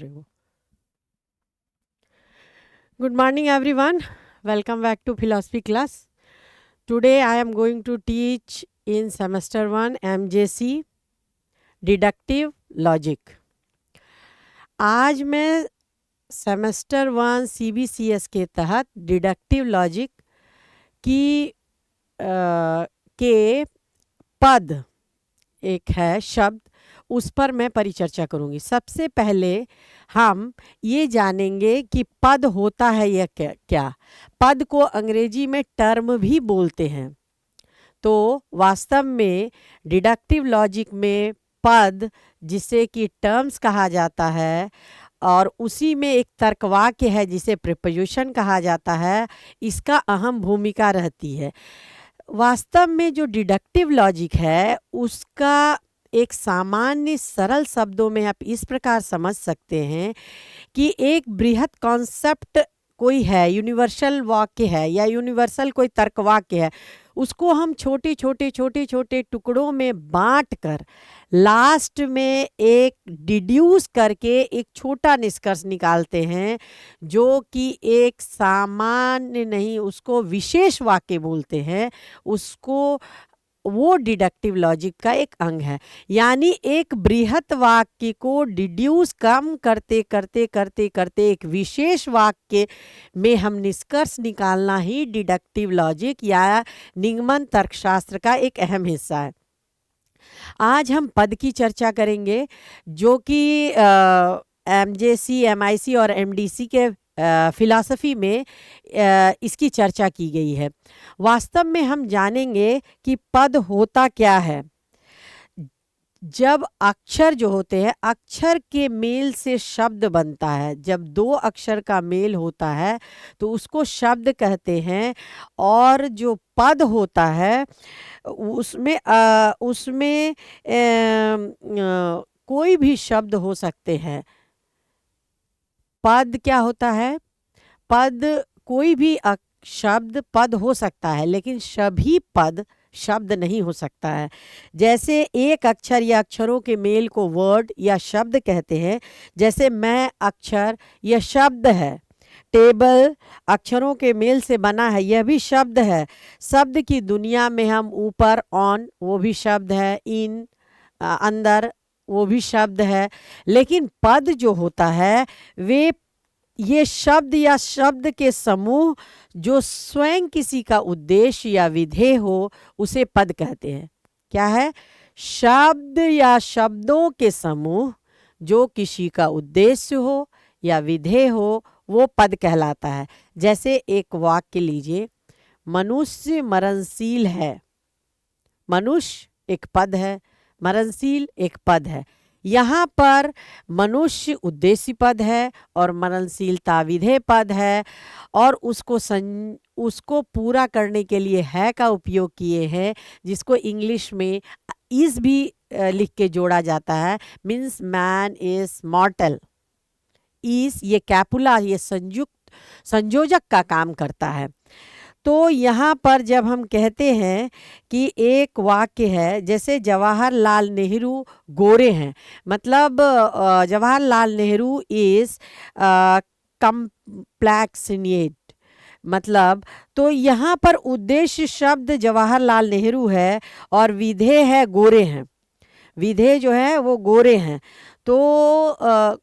Good morning, everyone. Welcome back to philosophy class. Today, I am going to teach in semester 1 MJC deductive logic. आज मैं semester 1 CBCS के तहत deductive logic की के पद एक है शब्द, उस पर मैं परिचर्चा करूंगी. सबसे पहले हम ये जानेंगे कि पद होता है यह क्या. पद को अंग्रेजी में टर्म भी बोलते हैं. तो वास्तव में डिडक्टिव लॉजिक में पद, जिसे कि टर्म्स कहा जाता है, और उसी में एक तर्कवाक्य है जिसे प्रीपोजिशन कहा जाता है, इसका अहम भूमिका रहती है. वास्तव में जो डिडक्टिव लॉजिक है उसका एक सामान्य सरल शब्दों में आप इस प्रकार समझ सकते हैं कि एक बृहत कॉन्सेप्ट कोई है, यूनिवर्सल वाक्य है या यूनिवर्सल कोई तर्क वाक्य है, उसको हम छोटे छोटे टुकड़ों में बांट कर लास्ट में एक डिड्यूस करके एक छोटा निष्कर्ष निकालते हैं, जो कि एक सामान्य नहीं, उसको विशेष वाक्य बोलते हैं. उसको वो डिडक्टिव लॉजिक का एक अंग है. यानी एक बृहत वाक्य को डिड्यूस कम करते करते एक विशेष वाक्य में हम निष्कर्ष निकालना ही डिडक्टिव लॉजिक या निगमन तर्कशास्त्र का एक अहम हिस्सा है. आज हम पद की चर्चा करेंगे, जो कि MJC, MIC और MDC के फिलॉसफी में इसकी चर्चा की गई है. वास्तव में हम जानेंगे कि पद होता क्या है. जब अक्षर जो होते हैं, अक्षर के मेल से शब्द बनता है. जब दो अक्षर का मेल होता है तो उसको शब्द कहते हैं. और जो पद होता है उसमें कोई भी शब्द हो सकते हैं. पद क्या होता है? पद कोई भी शब्द पद हो सकता है, लेकिन सभी पद शब्द नहीं हो सकता है. जैसे एक अक्षर या अक्षरों के मेल को वर्ड या शब्द कहते हैं. जैसे मैं अक्षर, यह शब्द है. टेबल अक्षरों के मेल से बना है, यह भी शब्द है. शब्द की दुनिया में हम ऊपर, ऑन, वो भी शब्द है. इन, अंदर, वो भी शब्द है. लेकिन पद जो होता है ये शब्द या शब्द के समूह जो स्वयं किसी का उद्देश्य या विधेय हो, उसे पद कहते हैं. क्या है? शब्द या शब्दों के समूह जो किसी का उद्देश्य हो या विधेय हो, वो पद कहलाता है. जैसे एक वाक्य लीजिए, मनुष्य मरणशील है. मनुष्य एक पद है, मरणशील एक पद है. यहाँ पर मनुष्य उद्देश्य पद है और मरणशीलता विधेय पद है. और उसको पूरा करने के लिए है का उपयोग किए हैं, जिसको इंग्लिश में इज भी लिख के जोड़ा जाता है. Means man is मॉर्टल. इज ये कैपुला, ये संयोजक का काम करता है. तो यहाँ पर जब हम कहते हैं कि एक वाक्य है, जैसे जवाहरलाल नेहरू गोरे हैं, मतलब जवाहरलाल नेहरू इज कम्प्लेक्सिनेट, मतलब, तो यहाँ पर उद्देश्य शब्द जवाहरलाल नेहरू है और विधेय है गोरे हैं. विधेय जो है वो गोरे हैं. तो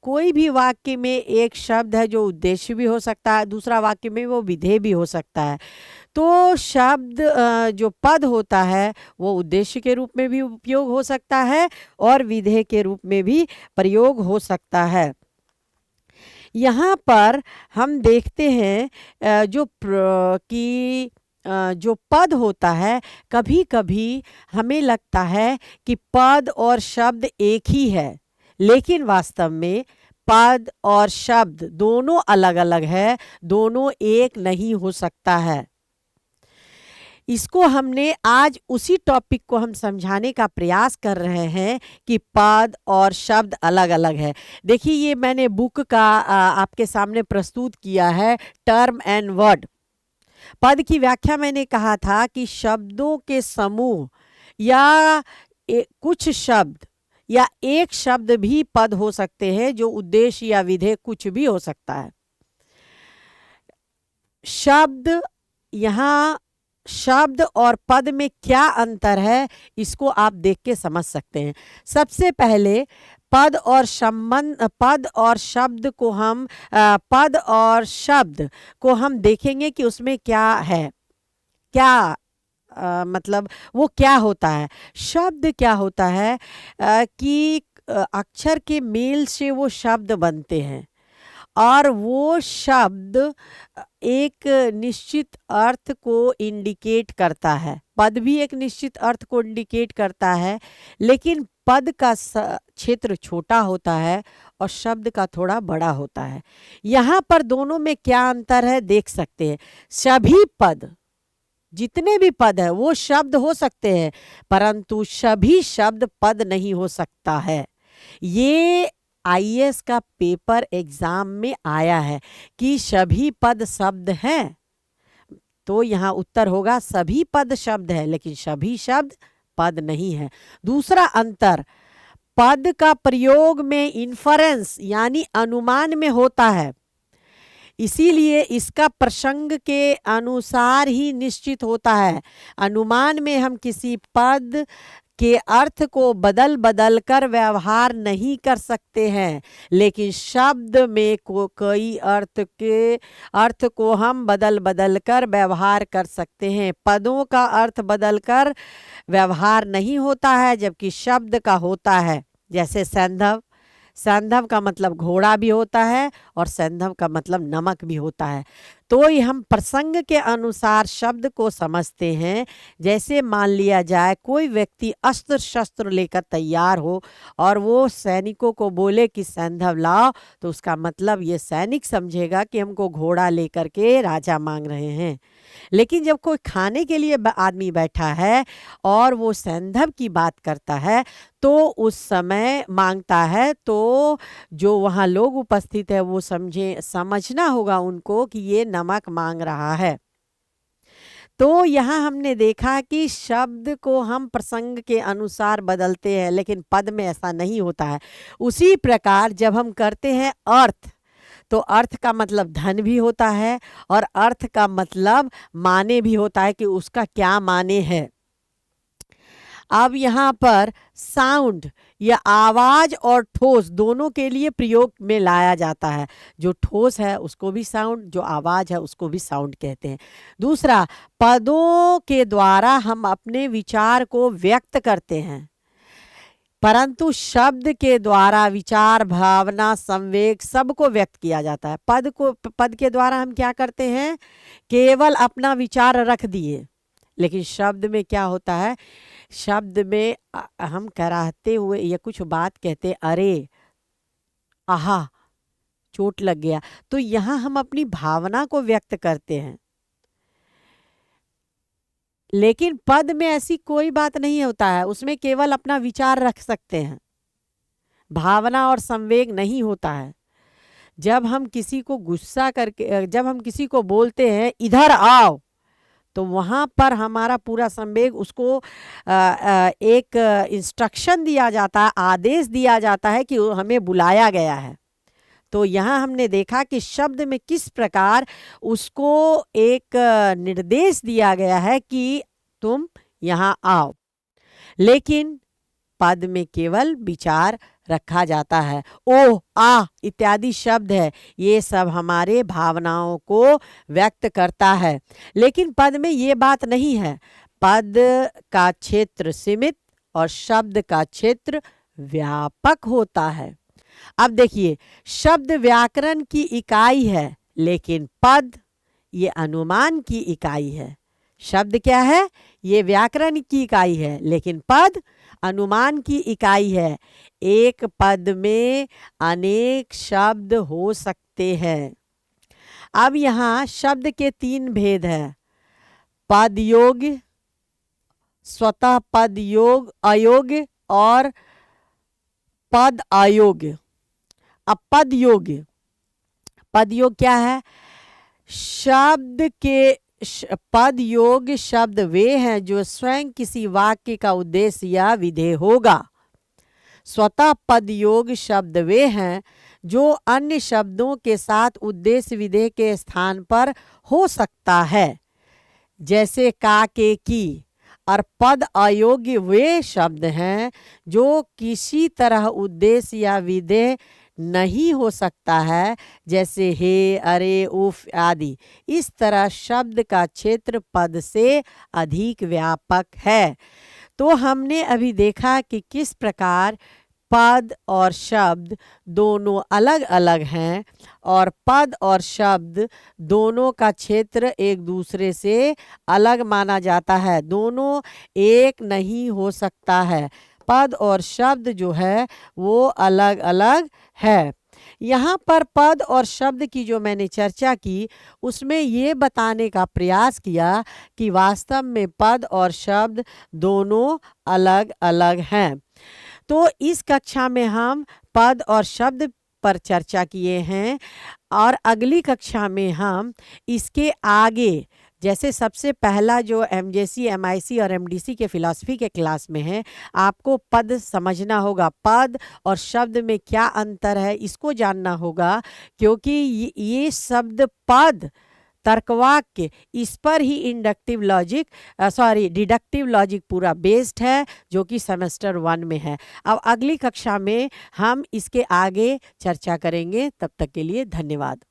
कोई भी वाक्य में एक शब्द है जो उद्देश्य भी हो सकता है, दूसरा वाक्य में वो विधेय भी हो सकता है. तो शब्द जो पद होता है वो उद्देश्य के रूप में भी उपयोग हो सकता है और विधेय के रूप में भी प्रयोग हो सकता है. यहाँ पर हम देखते हैं जो पद होता है, कभी कभी हमें लगता है कि पद और शब्द एक ही है, लेकिन वास्तव में पद और शब्द दोनों अलग अलग है, दोनों एक नहीं हो सकता है. इसको हमने आज उसी टॉपिक को हम समझाने का प्रयास कर रहे हैं कि पद और शब्द अलग अलग है. देखिए, ये मैंने बुक का आपके सामने प्रस्तुत किया है, टर्म एंड वर्ड. पद की व्याख्या मैंने कहा था कि शब्दों के समूह या कुछ शब्द या एक शब्द भी पद हो सकते हैं, जो उद्देश्य या विधेय कुछ भी हो सकता है। शब्द, यहाँ शब्द और पद में क्या अंतर है, इसको आप देख के समझ सकते हैं। सबसे पहले पद और संबंध, पद और शब्द को हम देखेंगे कि उसमें क्या है, क्या मतलब वो क्या होता है। शब्द क्या होता है कि अक्षर के मेल से वो शब्द बनते हैं और वो शब्द एक निश्चित अर्थ को इंडिकेट करता है। पद भी एक निश्चित अर्थ को इंडिकेट करता है, लेकिन पद का क्षेत्र छोटा होता है और शब्द का थोड़ा बड़ा होता है। यहाँ पर दोनों में क्या अंतर है देख सकते हैं। सभी पद, जितने भी पद है वो शब्द हो सकते हैं, परंतु सभी शब्द पद नहीं हो सकता है। ये आईएएस का पेपर एग्जाम में आया है कि सभी पद शब्द हैं, तो यहाँ उत्तर होगा सभी पद शब्द है, लेकिन सभी शब्द पद नहीं है। दूसरा अंतर, पद का प्रयोग में इन्फरेंस यानी अनुमान में होता है, इसीलिए इसका प्रसंग के अनुसार ही निश्चित होता है। अनुमान में हम किसी पद के अर्थ को बदल बदल कर व्यवहार नहीं कर सकते हैं, लेकिन शब्द में कई अर्थ को हम बदल बदल कर व्यवहार कर सकते हैं। पदों का अर्थ बदल कर व्यवहार नहीं होता है, जबकि शब्द का होता है। जैसे सैंधव, सैंधव का मतलब घोड़ा भी होता है और सैंधव का मतलब नमक भी होता है। तो ये हम प्रसंग के अनुसार शब्द को समझते हैं। जैसे मान लिया जाए कोई व्यक्ति अस्त्र शस्त्र लेकर तैयार हो और वो सैनिकों को बोले कि सैंधव लाओ, तो उसका मतलब ये सैनिक समझेगा कि हमको घोड़ा लेकर के राजा मांग रहे हैं। लेकिन जब कोई खाने के लिए आदमी बैठा है और वो सैंधव की बात करता है तो उस समय मांगता है, तो जो वहाँ लोग उपस्थित है वो समझना होगा उनको कि ये नमक मांग रहा है। तो यहाँ हमने देखा कि शब्द को हम प्रसंग के अनुसार बदलते हैं, लेकिन पद में ऐसा नहीं होता है। उसी प्रकार जब हम करते हैं अर्थ, तो अर्थ का मतलब धन भी होता है और अर्थ का मतलब माने भी होता है कि उसका क्या माने है। अब यहाँ पर साउंड या आवाज और ठोस दोनों के लिए प्रयोग में लाया जाता है। जो ठोस है उसको भी साउंड, जो आवाज है उसको भी साउंड कहते हैं। दूसरा, पदों के द्वारा हम अपने विचार को व्यक्त करते हैं, परंतु शब्द के द्वारा विचार, भावना, संवेग सबको व्यक्त किया जाता है। पद के द्वारा हम क्या करते हैं, केवल अपना विचार रख दिए, लेकिन शब्द में क्या होता है, शब्द में हम कराहते हुए या कुछ बात कहते, अरे आहा चोट लग गया, तो यहाँ हम अपनी भावना को व्यक्त करते हैं। लेकिन पद में ऐसी कोई बात नहीं होता है, उसमें केवल अपना विचार रख सकते हैं, भावना और संवेग नहीं होता है। जब हम किसी को गुस्सा करके, जब हम किसी को बोलते हैं इधर आओ, तो वहाँ पर हमारा पूरा संवेग, उसको एक इंस्ट्रक्शन दिया जाता है, आदेश दिया जाता है कि हमें बुलाया गया है। तो यहाँ हमने देखा कि शब्द में किस प्रकार उसको एक निर्देश दिया गया है कि तुम यहाँ आओ, लेकिन पद में केवल विचार रखा जाता है। ओ, आ इत्यादि शब्द है, ये सब हमारे भावनाओं को व्यक्त करता है, लेकिन पद में ये बात नहीं है। पद का क्षेत्र सीमित और शब्द का क्षेत्र व्यापक होता है। अब देखिए, शब्द व्याकरण की इकाई है, लेकिन पद ये अनुमान की इकाई है। शब्द क्या है, ये व्याकरण की इकाई है, लेकिन पद अनुमान की इकाई है। एक पद में अनेक शब्द हो सकते हैं। अब यहाँ शब्द के 3 भेद हैं, पद योग्य, स्वतः पद योग अयोग्य और पद अयोग्य। अब पद योग्य क्या है, शब्द के पद योग्य शब्द वे हैं जो स्वयं किसी वाक्य का उद्देश्य या विधेय होगा। स्वतः पद योग शब्द वे हैं जो अन्य शब्दों के साथ उद्देश्य विधेय के स्थान पर हो सकता है, जैसे का के की। और पद अयोग्य वे शब्द हैं जो किसी तरह उद्देश्य या विधेय नहीं हो सकता है, जैसे हे, अरे, उफ आदि। इस तरह शब्द का क्षेत्र पद से अधिक व्यापक है। तो हमने अभी देखा कि किस प्रकार पद और शब्द दोनों अलग अलग हैं और पद और शब्द दोनों का क्षेत्र एक दूसरे से अलग माना जाता है, दोनों एक नहीं हो सकता है। पद और शब्द जो है वो अलग अलग है। यहाँ पर पद और शब्द की जो मैंने चर्चा की उसमें ये बताने का प्रयास किया कि वास्तव में पद और शब्द दोनों अलग अलग हैं। तो इस कक्षा में हम पद और शब्द पर चर्चा किए हैं और अगली कक्षा में हम इसके आगे, जैसे सबसे पहला जो एमजेसी, एमआईसी और एमडीसी के फिलॉसफी के क्लास में है, आपको पद समझना होगा, पद और शब्द में क्या अंतर है इसको जानना होगा, क्योंकि ये शब्द पद तर्कवाक्य इस पर ही डिडक्टिव लॉजिक पूरा बेस्ड है, जो कि सेमेस्टर 1 में है। अब अगली कक्षा में हम इसके आगे चर्चा करेंगे। तब तक के लिए धन्यवाद।